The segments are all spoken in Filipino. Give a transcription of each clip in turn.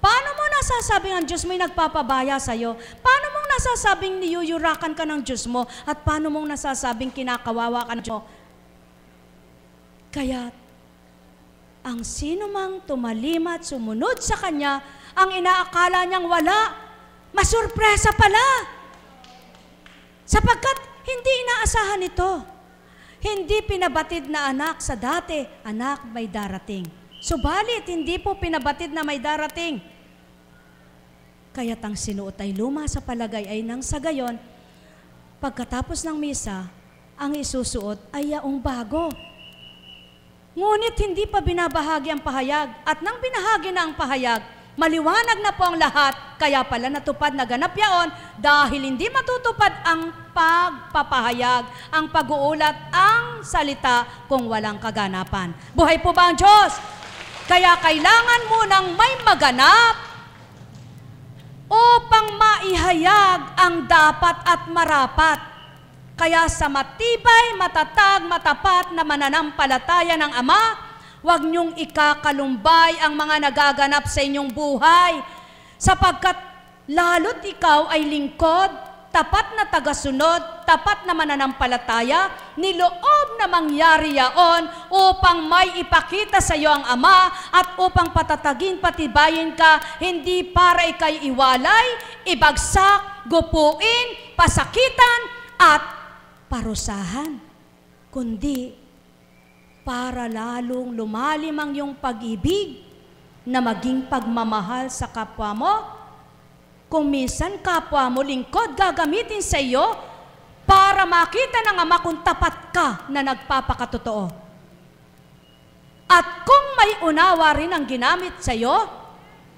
Paano mo nasasabing ang Diyos mo'y nagpapabaya sa'yo? Paano mong nasasabing niyuyurakan ka ng Diyos mo? At paano mong nasasabing kinakawawa ka ng Diyos mo? Kaya, ang sino mang tumalima at sumunod sa Kanya, ang inaakala niyang wala, masurpresa pala. Sapagkat hindi inaasahan ito. Hindi pinabatid na anak sa dati, anak may darating. Subalit, hindi po pinabatid na may darating. Kaya't ang sinuot ay luma sa palagay ay nang sa gayon, pagkatapos ng misa, ang isusuot ay yaong bago. Ngunit hindi pa binabahagi ang pahayag. At nang binahagi na ang pahayag, maliwanag na po ang lahat, kaya pala natupad na ganap yaon dahil hindi matutupad ang pagpapahayag, ang pag-uulat, ang salita kung walang kaganapan. Buhay po ba ang Diyos? Kaya kailangan mo nang may maganap upang maihayag ang dapat at marapat. Kaya sa matibay, matatag, matapat na mananampalataya ng Ama, huwag niyong ikakalumbay ang mga nagaganap sa inyong buhay, sapagkat lalo't ikaw ay lingkod, tapat na tagasunod, tapat na mananampalataya, niloob na mangyari yaon upang may ipakita sa iyo ang Ama at upang patatagin, patibayin ka, hindi para ikay iwalay, ibagsak, gupuin, pasakitan, at parusahan, kundi para lalong lumalim ang iyong pag-ibig na maging pagmamahal sa kapwa mo. Kung minsan kapwa mo lingkod, gagamitin sa iyo para makita ng Ama kung tapat ka na nagpapakatotoo. At kung may unawa rin ang ginamit sa iyo,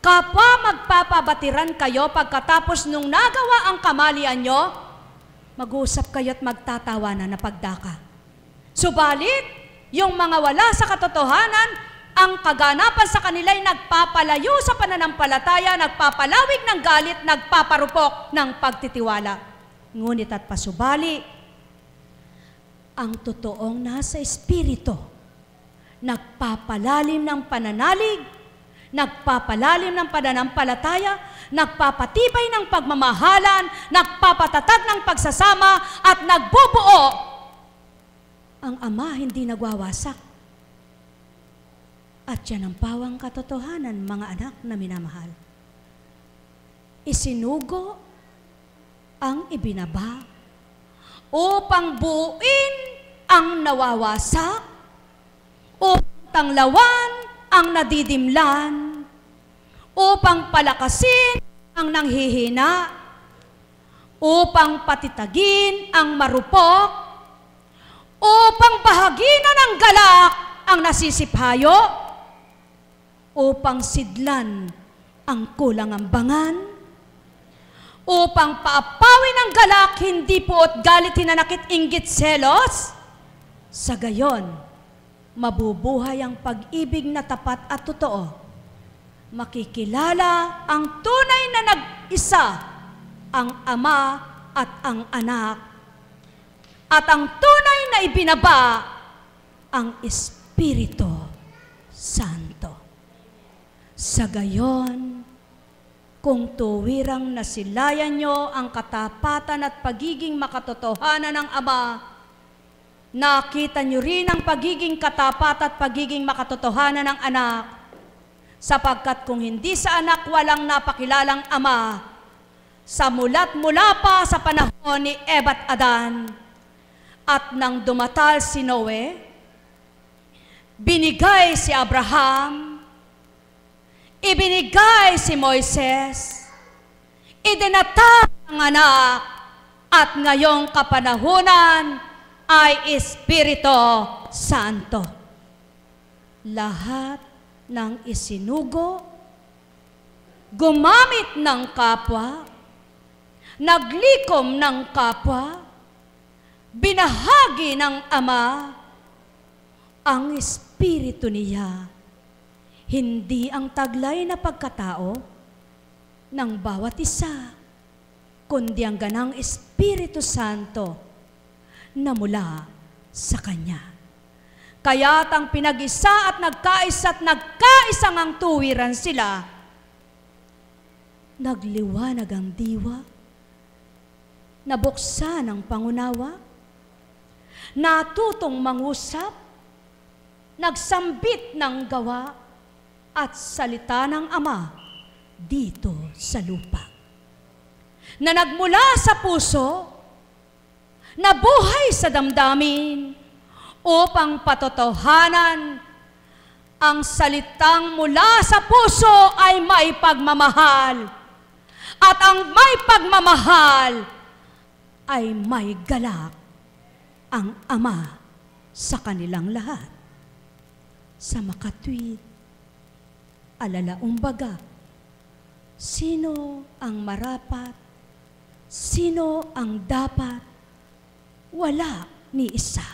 kapwa magpapabatiran kayo pagkatapos nung nagawa ang kamalian nyo, mag-uusap kayo at magtatawanan na pagdaka. Subalit, yung mga wala sa katotohanan, ang kaganapan sa kanila ay nagpapalayo sa pananampalataya, nagpapalawig ng galit, nagpaparupok ng pagtitiwala. Ngunit at pasubali, ang totoong nasa Espiritu, nagpapalalim ng pananalig, nagpapalalim ng pananampalataya, nagpapatibay ng pagmamahalan, nagpapatatag ng pagsasama, at nagbubuo. Ang Ama hindi nagwawasak. At yan ang pawang katotohanan, mga anak na minamahal. Isinugo ang ibinaba upang buuin ang nawawasak, upang tanglawan ang nadidimlan, upang palakasin ang nanghihina, upang patitagin ang marupok, upang bahaginan ng galak ang nasisiphayo, upang sidlan ang kulang ambangan, upang paapawin ang galak, hindi puot galit, hinanakit, inggit, selos. Sa gayon, mabubuhay ang pag-ibig na tapat at totoo. Makikilala ang tunay na nag-isa, ang Ama at ang Anak, at ang tunay na ibinaba, ang Espiritu Santo. Sa gayon, kung tuwirang nasilayan nyo ang katapatan at pagiging makatotohanan ng Ama, nakita nyo rin ang pagiging katapat at pagiging makatotohanan ng Anak, sapagkat kung hindi sa Anak walang napakilalang Ama, sa mula pa sa panahon ni Eva at Adan, at nang dumatal si Noe, binigay si Abraham, ibinigay si Moises, idinatag ang Anak, at ngayong kapanahunan ay Espiritu Santo. Lahat ng isinugo, gumamit ng kapwa, naglikom ng kapwa, binahagi ng Ama, ang Espiritu niya, hindi ang taglay na pagkatao ng bawat isa, kundi ang ganang Espiritu Santo na mula sa Kanya. Kaya't ang pinag-isa at nagkaisang ang tuwiran sila, nagliwanag ang diwa, nabuksan ang pangunawa, natutong mangusap, nagsambit ng gawa at salita ng Ama dito sa lupa. Na nagmula sa puso, nabuhay sa damdamin upang patotohanan ang salitang mula sa puso ay may pagmamahal at ang may pagmamahal ay may galak ang Ama sa kanilang lahat. Sa makatwid, alalaumbaga, sino ang marapat, sino ang dapat, wala ni isa.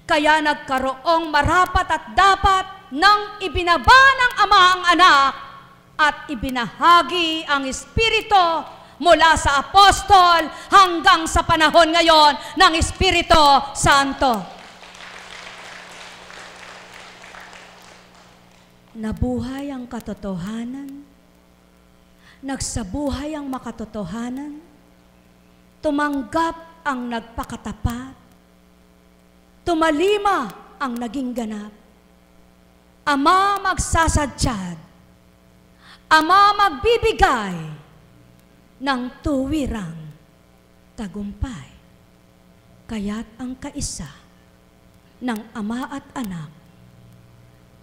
Kaya nagkaroong marapat at dapat nang ibinaba ng Ama ang anak at ibinahagi ang Espiritu mula sa apostol hanggang sa panahon ngayon ng Espiritu Santo. Nabuhay ang katotohanan, nagsabuhay ang makatotohanan, tumanggap ang nagpakatapat, tumalima ang naging ganap. Ama magsasadyad, Ama magbibigay ng tuwirang tagumpay. Kaya't ang kaisa ng Ama at Anak,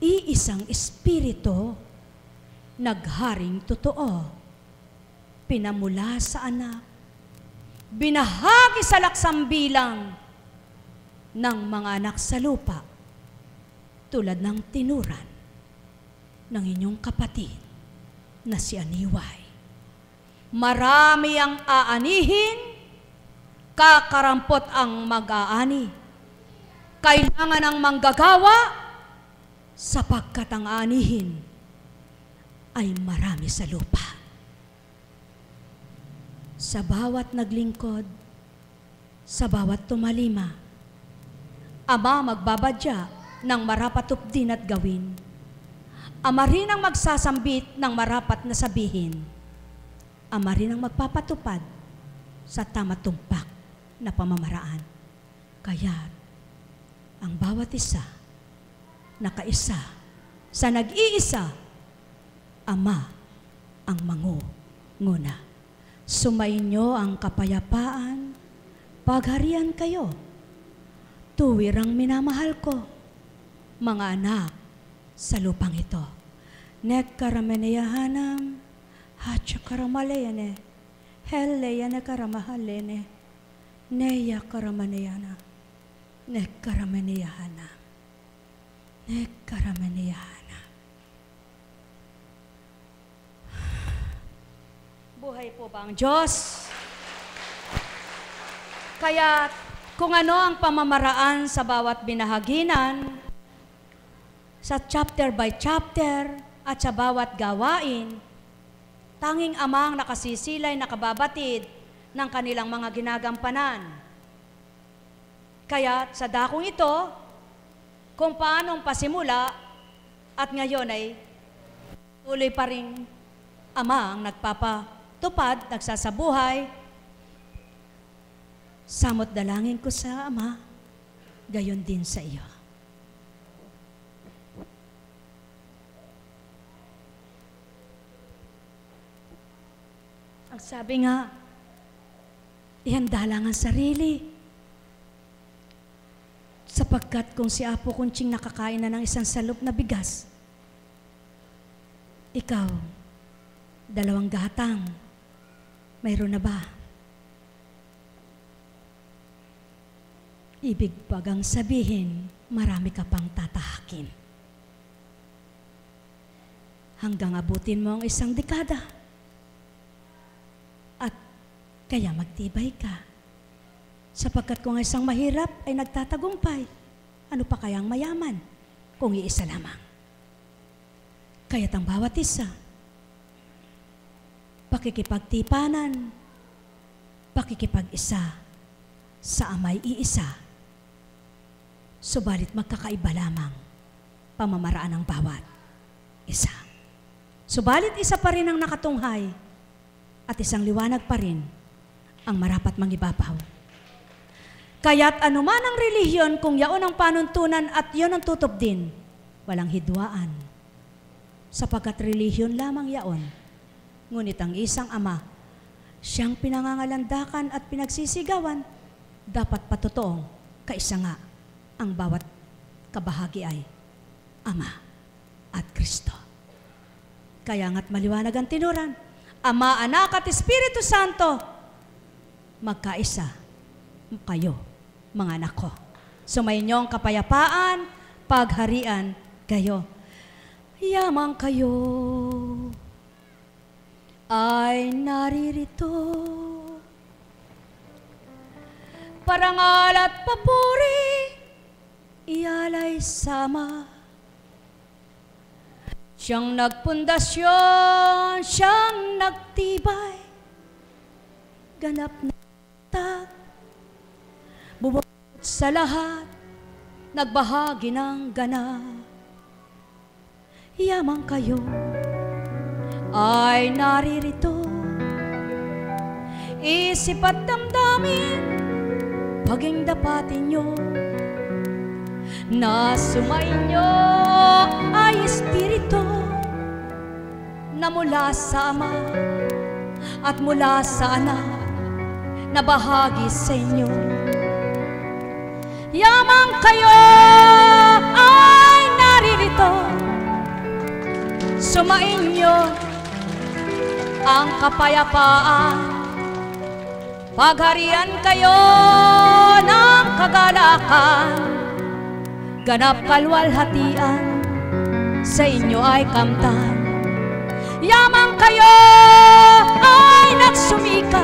iisang Espiritu, nagharing totoo, pinamula sa Anak, binahagi sa laksambilang ng mga anak sa lupa, tulad ng tinuran ng inyong kapatid na si Aniway. Marami ang aanihin, kakarampot ang mag-aani. Kailangan ang manggagawa, sapagkat ang aanihin ay marami sa lupa. Sa bawat naglingkod, sa bawat tumalima, Ama magbabadya ng marapat updin at gawin. Ama rin ang magsasambit ng marapat na sabihin. Ama rin ang magpapatupad sa tama tumpak na pamamaraan. Kaya ang bawat isa, nakaisa sa nag-iisa, Ama ang mangunguna. Sumainyo ang kapayapaan, pagharian kayo. Tuwirang minamahal ko, mga anak sa lupang ito. Nek karameneyahanam, hatsa karamaleyane, helleyane karamahalene, neya karamaneyana, nek karameneyahana. Nekaramaniana. Buhay po ba ang Diyos? Kaya kung ano ang pamamaraan sa bawat binahaginan, sa chapter by chapter at sa bawat gawain, tanging Ama ang nakasisilay, nakababatid ng kanilang mga ginagampanan. Kaya sa dakong ito, kung paanong pasimula at ngayon ay tuloy pa rin Ama ang nagpapatupad, nagsasabuhay. Samot dalangin ko sa Ama, gayon din sa iyo. Ang sabi nga, ihanda lang ang sarili. Sapagkat kung si Apo Kunching nakakain na ng isang salop na bigas, ikaw, 2 gatang, mayroon na ba? Ibig bagang sabihin, marami ka pang tatahakin. Hanggang abutin mo ang 1 dekada. At kaya magtibay ka. Sapagkat kung isang mahirap ay nagtatagumpay, ano pa kayang mayaman kung iisa lamang? Kaya't ang bawat isa, pakikipagtipanan, pakikipag-isa sa Ama'y iisa, subalit magkakaiba lamang pamamaraan ng bawat isa. Subalit isa pa rin ang nakatunghay at isang liwanag pa rin ang marapat mangibabaw. Kaya't anuman ang relihiyon, kung yaon ang panuntunan at yon ang tutup din, walang hidwaan. Sapagkat relihiyon lamang yaon, ngunit ang isang Ama, siyang pinangangalandakan at pinagsisigawan, dapat patotoong kaisa nga ang bawat kabahagi ay Ama at Kristo. Kaya nga't maliwanag ang tinuran, Ama, Anak at Espiritu Santo, magkaisa kayo, mga anak ko. Sumainyong kapayapaan, pagharian kayo. Yamang kayo ay naririto. Parangal at papuri, ialay sama. Siyang nagpundasyon, siyang nagtibay, ganap na tag, bubukod sa lahat, nagbahagi ng ganap. Yamang kayo ay naririto, isip at damdamin, paging dapatin nyo, na sumainyo ay Espiritu na mula sa Ama at mula sa Anak na bahagi sa inyo. Yamang kayo ay naririto, sumainyo ang kapayapaan, pagharian kayo ng kagalakan, ganap kalwalhatian, sa inyo ay kamtan. Yamang kayo ay nagsumika,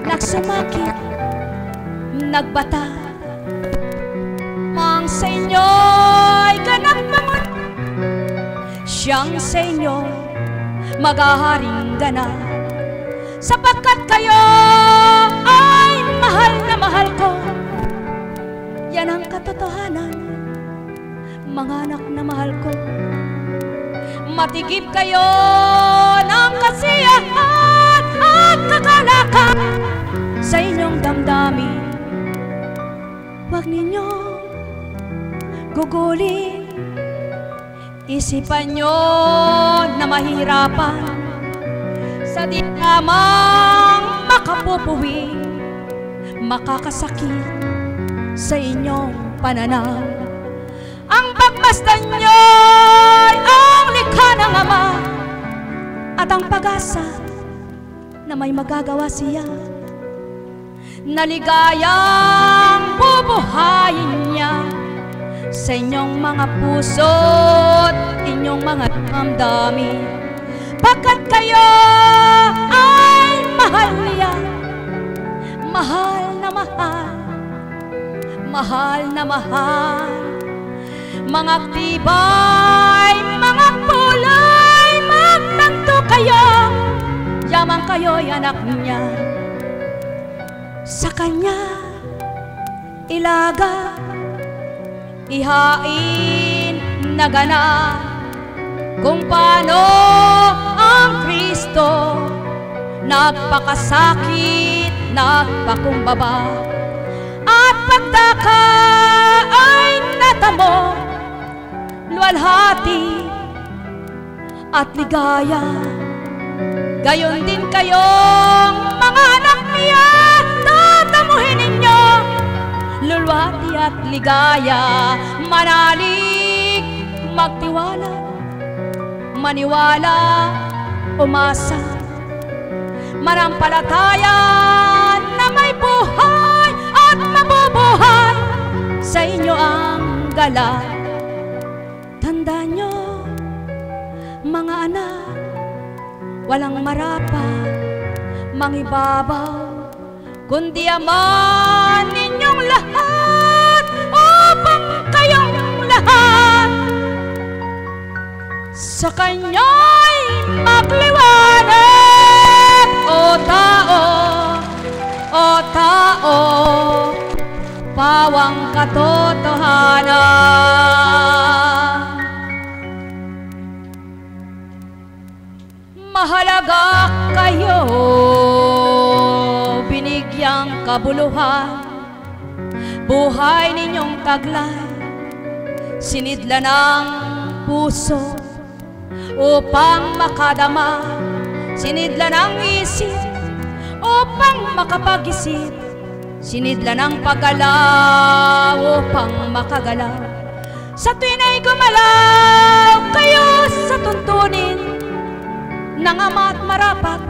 nagsumakit, nagbata, mang sa inyo ay ganap mamon, siyang sa inyo maghaharing ganap, sapagkat kayo ay mahal na mahal ko. Yan ang katotohanan, mga anak na mahal ko. Matigib kayo ng kasiyahan at kagalakan sa inyong damdamin. Huwag ninyong gugulin, isipan nyo na mahirapan sa di lamang makapupuwi, makakasakit sa inyong pananaw. Ang pagmasdan nyo'y ang likha ng Ama at ang pag-asa na may magagawa siya, naligayang bubuhayin niya sa inyong mga puso't inyong mga damdamin, pagkat kayo ay mahal niya, mahal na mahal, mahal na mahal. Mga tibay, mga pulay, magtanto kayo, yamang kayo'y anak niya. Sa kanya ilaga, ihain na ganap, kung paano ang Kristo nagpakasakit, nagpakumbaba, at pagdaka ay natamo, luwalhati at ligaya. Gayon din kayong mga anak niya, tatamuhin ninyo, luwalhati at ligaya. Manalig, magtiwala, maniwala, umasa, manampalataya na may buhay at mabubuhay sa inyo ang galak. Tandaan nyo, mga anak, walang marapat, mangibabaw, kundi Ama ninyong lahat, upang kayong lahat sa Kanya'y magliwanag. O tao, pawang katotohanan. mahalaga kayo, binigyang kabuluhan, buhay ninyong taglay, sinidla ng puso upang makadama, sinidla ng isip upang makapag-isip, sinidla ng paggalaw upang makagalaw. Sa tuwin ay gumalaw kayo sa tuntunin ng Ama at marapat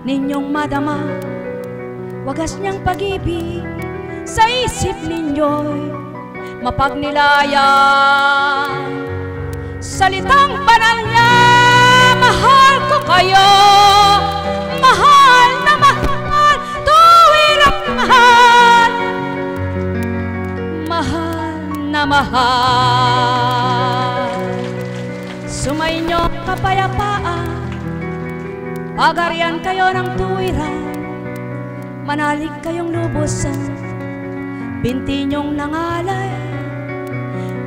ninyong madama, wagas niyang pag-ibig sa isip ninyo'y mapagnilayan. Salitang banal niya, mahal ko kayo, mahal na mahal, tuwirang mahal, mahal na mahal. Sumainyo kapayapaan, pagarian kayo ng tuwiran, manalig kayong lubusan, binti niyong nangalay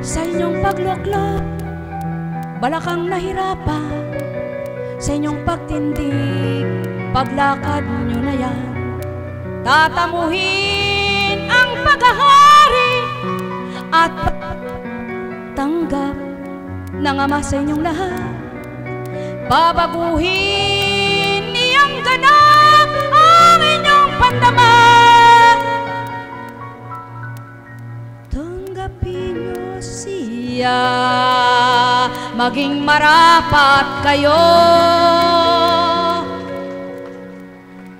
sa inyong pagluklok, balakang nahirapan sa inyong pagtindig, paglakad nyo na yan, tatamuhin ang paghahari at tanggap ng Ama sa inyong lahat, babaguhin niyang ganap ang inyong pandama. Tanggapin nyo siya, maging marapat kayo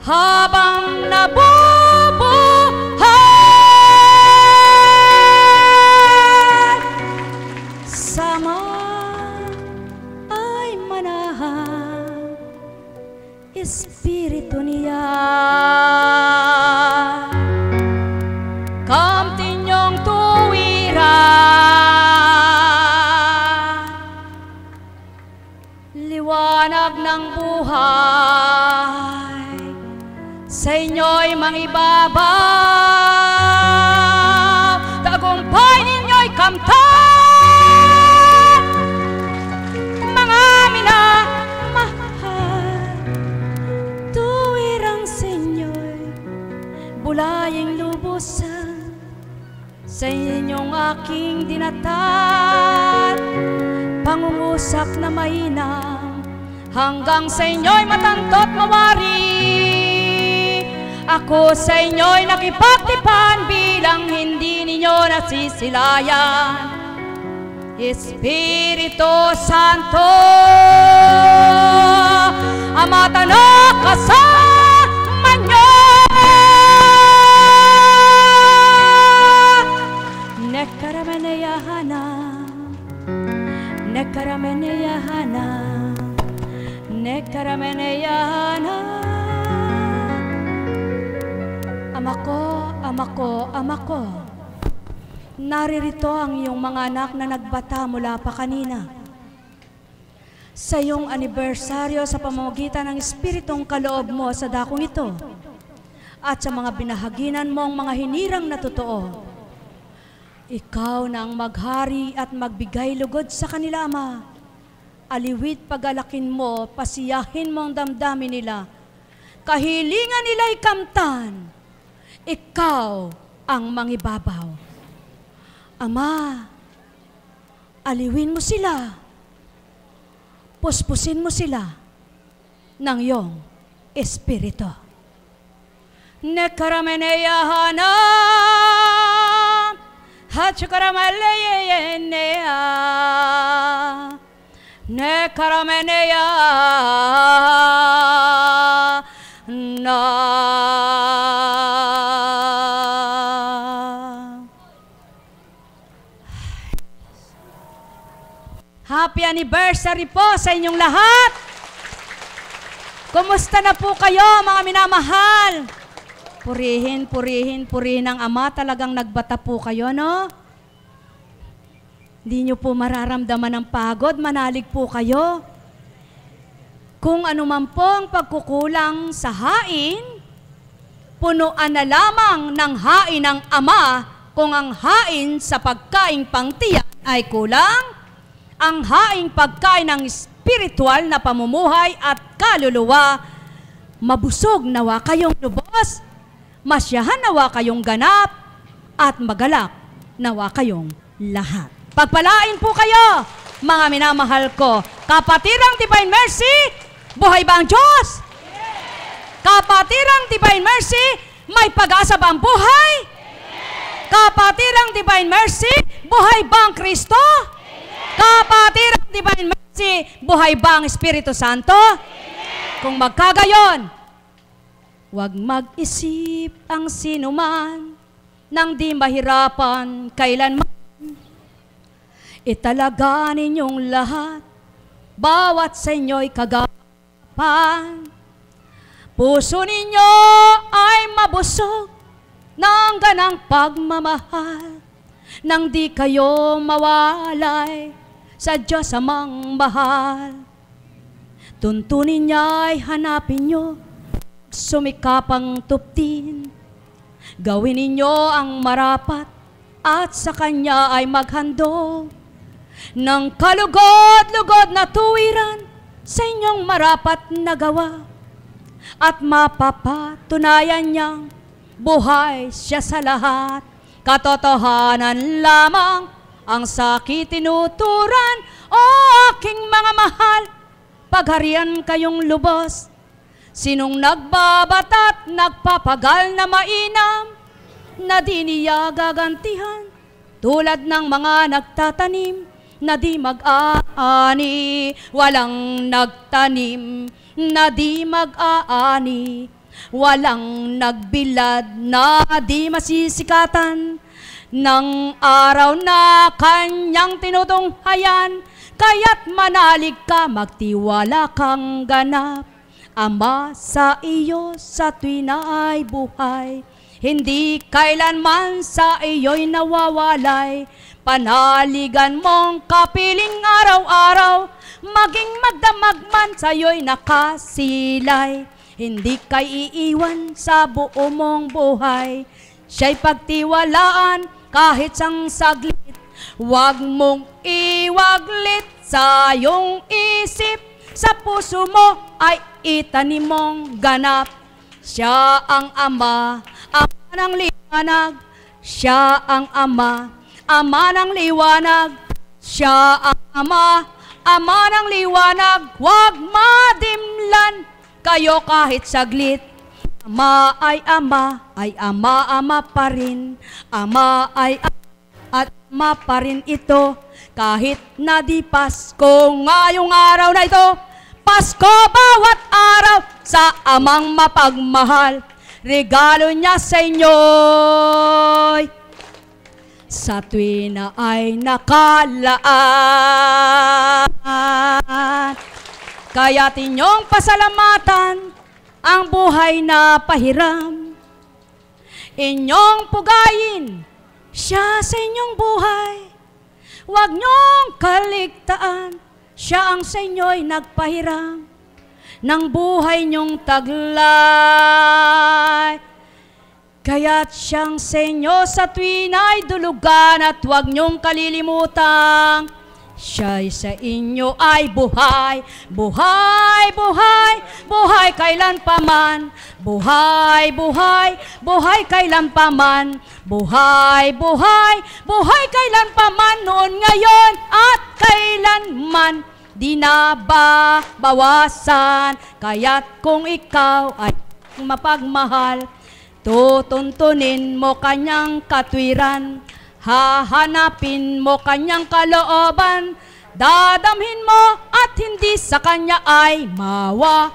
habang nabubuhay. Sama ay manahan, Espiritu niya, kamtin niyong tuwiran, liwanag ng buhay, sa inyo'y mangibabaw, tagumpay ninyo'y kamtan, mga minamahal, tuwirang sa inyo'y bulaying lubusan, sa inyong aking dinatat, pangungusap na mainam, hanggang sa inyo'y matantot mawari. Ako sa inyo'y nakipagtipan bilang hindi ninyo nasisilayan. Espiritu Santo, Ama tanok kasama nyo. Nekarameneyahana, nekarameneyahana, nekarameneyahana. Ama ko, Ama ko, Ama ko, naririto ang iyong mga anak na nagbata mula pa kanina. Sa iyong anibersaryo sa pamamagitan ng Espiritong kaloob mo sa dakong ito at sa mga binahaginan mong mga hinirang na totoo, ikaw na ang maghari at magbigay lugod sa kanila, Ama. Aliwit pagalakin mo, pasiyahin mo ang damdamin nila, kahilingan nila'y kamtan, ikaw ang mangibabaw. Ama, aliwin mo sila, puspusin mo sila ng iyong Espiritu. Nekarameneyahana, hachukaramaleyeenea, nekarameneyahana. Happy anniversary po sa inyong lahat! Kumusta na po kayo, mga minamahal? Purihin, purihin, purihin ng Ama. Talagang nagbata po kayo, no? Hindi nyo po mararamdaman ng pagod, manalig po kayo. Kung ano man po ang pagkukulang sa hain, punuan na lamang ng hain ng Ama kung ang hain sa pagkaing pangtiyan ay kulang. Ang haing pagkain ng spiritual na pamumuhay at kaluluwa. Mabusog nawa kayong lubos, masyahan nawa kayong ganap, at magalak nawa kayong lahat. Pagpalain po kayo, mga minamahal ko. Kapatirang Divine Mercy, buhay ba ang Diyos? Kapatirang Divine Mercy, may pag-asa ba ang buhay? Kapatirang Divine Mercy, buhay ba ang Kristo? Kapatirang Divine Mercy, buhay ba ang Espiritu Santo? Kung magkagayon, huwag mag-isip ang sinuman nang di mahirapan kailanman. Italaga ninyong lahat, bawat sa inyo'y kagapan. Puso ninyo ay mabusog ng ganang pagmamahal, nang di kayo mawalay sa Diyos amang mahal. Tuntunin niya ay hanapin nyo, sumikapang tuptin. Gawin ninyo ang marapat at sa Kanya ay maghandog ng kalugod-lugod na tuwiran sa inyong marapat na gawa. At mapapatunayan niyang buhay siya sa lahat. Katotohanan lamang ang sakit tinuturan, o aking mga mahal. Pagharian kayong lubos, sinong nagbabata't nagpapagal na mainam, na di niya gagantihan, tulad ng mga nagtatanim na di mag-aani. Walang nagtanim na di mag-aani, walang nagbilad na di masisikatan ng araw na kanyang tinutunghayan. Kaya't manalig ka, magtiwala kang ganap. Ama sa iyo sa tuwi na ay buhay, hindi kailanman sa iyo'y nawawalay. Panaligan mong kapiling araw-araw, maging magdamag man sa iyo'y nakasilay. Hindi kay iiwan sa buo mong buhay, siya'y pagtiwalaan kahit sang saglit. Huwag mong iwaglit sa iyong isip, sa puso mo ay itanim mong ganap. Siya ang Ama, Ama ng liwanag. Siya ang Ama, Ama ng liwanag. Siya ang Ama, Ama ng liwanag. Huwag madimlan kayo kahit saglit. Ama ay Ama, Ama pa rin. Ama ay Ama, at Ama pa rin ito. Kahit na di Pasko ngayong araw na ito, Pasko bawat araw sa Amang mapagmahal. Regalo niya sa inyo'y sa tuwi na ay nakalaan. Kaya't inyong pasalamatan ang buhay na pahiram. Inyong pugayin siya sa inyong buhay. Huwag niyong kaligtaan, siya ang sa inyo'y nagpahiram ng buhay niyong taglay. Kaya't siyang sa inyo sa tuwi na'y dulugan, at huwag niyong kalilimutang siya'y sa inyo ay buhay. Buhay, buhay, buhay kailan paman. Buhay, buhay, buhay kailan paman. Buhay, buhay, buhay kailan paman, noon, ngayon, at kailanman. Di na ba bawasan, kaya't kung ikaw ay mapagmahal, tutuntunin mo kanyang katwiran. Hahanapin mo kanyang kalooban, dadamhin mo at hindi sa kanya ay mawawalay.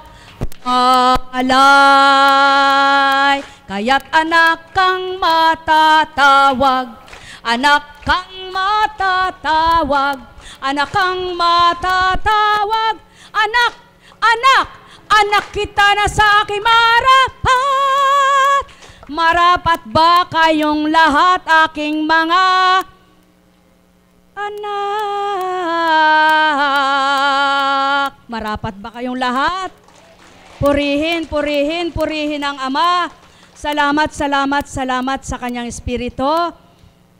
Kaya't anak kang matatawag, anak kang matatawag, anak kang matatawag, anak, anak, anak kita na sa aking marapat. Marapat ba kayong lahat, aking mga anak? Marapat ba kayong lahat? Purihin, purihin, purihin ang Ama. Salamat, salamat, salamat sa kanyang Espiritu.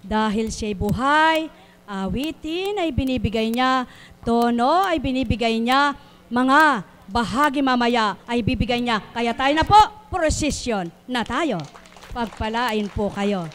Dahil siya'y buhay, Awitin ay binibigay niya, tono ay binibigay niya, mga bahagi mamaya ay bibigay niya. Kaya tayo na po, prosesyon na tayo. Pagpalain po kayo.